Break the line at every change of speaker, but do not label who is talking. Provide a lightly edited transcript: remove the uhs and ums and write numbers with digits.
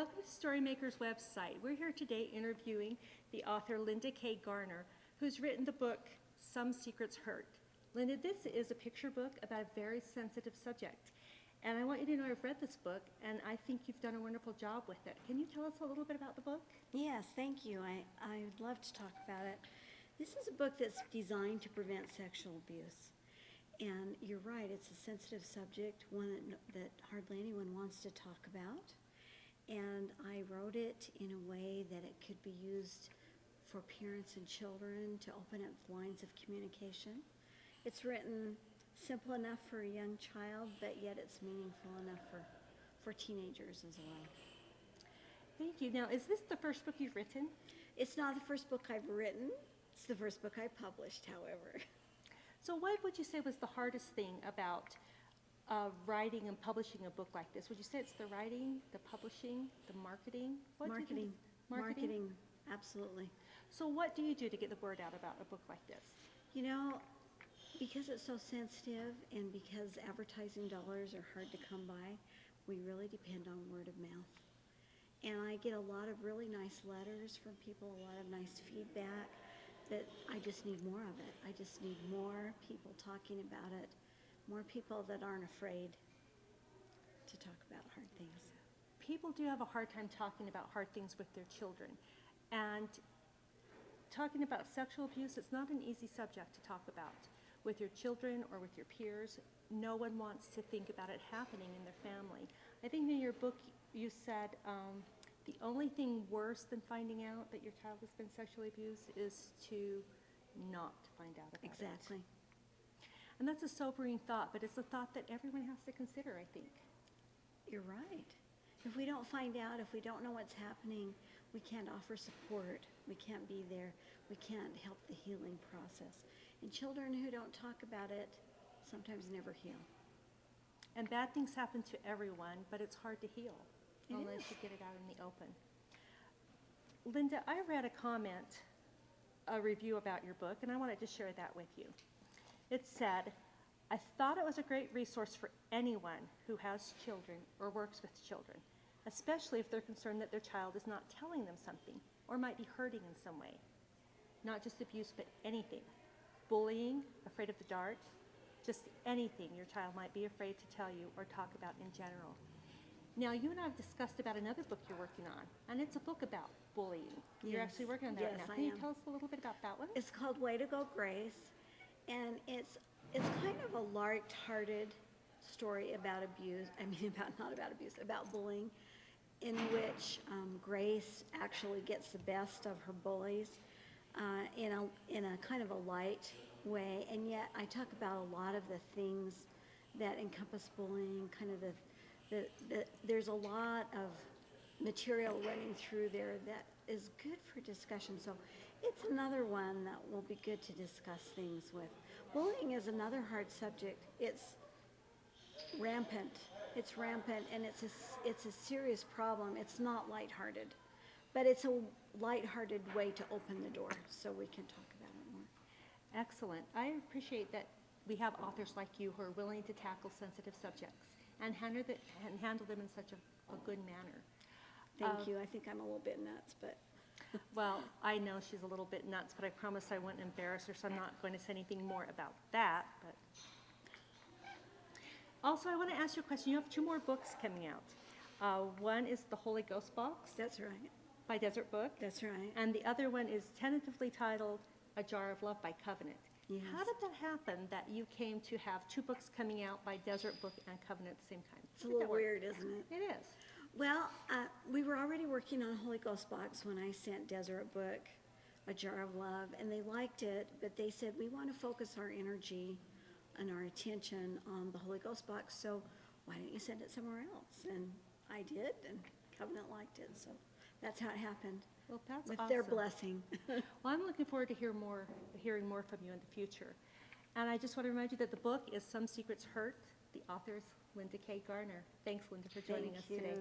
welcome to Storymaker's website. We're here today interviewing the author Linda K. Garner, who's written the book, Some Secrets Hurt. Linda, this is a picture book about a very sensitive subject. And I want you to know I've read this book, and I think you've done a wonderful job with it. Can you tell us a little bit about the book?
Yes, thank you. I would love to talk about it. This is a book that's designed to prevent sexual abuse. And you're right, it's a sensitive subject, one that hardly anyone wants to talk about. And I wrote it in a way that it could be used for parents and children to open up lines of communication. It's written simple enough for a young child, but yet it's meaningful enough for teenagers as well.
Thank you. Now, is this the first book you've written?
It's not the first book I've written. It's the first book I published, however.
So what would you say was the hardest thing about writing and publishing a book like this? Would you say it's the writing, the publishing, the marketing?
Marketing, absolutely.
So what do you do to get the word out about a book like this?
You know, because it's so sensitive and because advertising dollars are hard to come by, we really depend on word of mouth. And I get a lot of really nice letters from people, a lot of nice feedback, that I just need more of it. I just need more people talking about it, more people that aren't afraid to talk about hard things.
People do have a hard time talking about hard things with their children. And talking about sexual abuse, it's not an easy subject to talk about with your children or with your peers. No one wants to think about it happening in their family. I think in your book you said the only thing worse than finding out that your child has been sexually abused is to not find out about it.
Exactly.
And that's a sobering thought, but it's a thought that everyone has to consider, I think.
You're right. If we don't find out, if we don't know what's happening, we can't offer support. We can't be there. We can't help the healing process. And children who don't talk about it sometimes never heal.
And bad things happen to everyone, but it's hard to heal unless you get it out in the open. Linda, I read a review about your book, and I wanted to share that with you. It said, I thought it was a great resource for anyone who has children or works with children, especially if they're concerned that their child is not telling them something or might be hurting in some way. Not just abuse, but anything. Bullying, afraid of the dark, just anything your child might be afraid to tell you or talk about in general. Now, you and I have discussed about another book you're working on, and it's a book about bullying. You're actually working on that right now. Can you tell us a little bit about that one?
It's called Way to Go, Grace, and it's kind of a light-hearted story about abuse. About bullying, in which Grace actually gets the best of her bullies in a kind of a light way, and yet I talk about a lot of the things that encompass bullying, kind of there's a lot of material running through there that is good for discussion. So it's another one that will be good to discuss things with. Bullying is another hard subject. It's rampant. It's rampant, and it's a serious problem. It's not lighthearted, but it's a lighthearted way to open the door so we can talk about it more.
Excellent. I appreciate that we have authors like you who are willing to tackle sensitive subjects and handle them in such a good manner.
Thank you. I think I'm a little bit nuts, but...
Well, I know she's a little bit nuts, but I promise I wouldn't embarrass her, so I'm not going to say anything more about that. But also, I want to ask you a question. You have 2 more books coming out. One is The Holy Ghost Box.
That's right.
By Deseret Book.
That's right.
And the other one is tentatively titled A Jar of Love by Covenant.
Yes.
How did that happen that you came to have 2 books coming out by Deseret Book and Covenant at the same time?
It's a little weird, isn't it?
It is.
Well, we were already working on Holy Ghost Box when I sent Deseret Book A Jar of Love, and they liked it, but they said, we want to focus our energy and our attention on the Holy Ghost Box, so why don't you send it somewhere else? And I did, and Covenant liked it, so that's how it happened.
Well, that's
with
awesome.
Their blessing.
Well, I'm looking forward to hearing more from you in the future. And I just want to remind you that the book is Some Secrets Hurt. The author is Linda K. Garner. Thanks, Linda, for joining us today.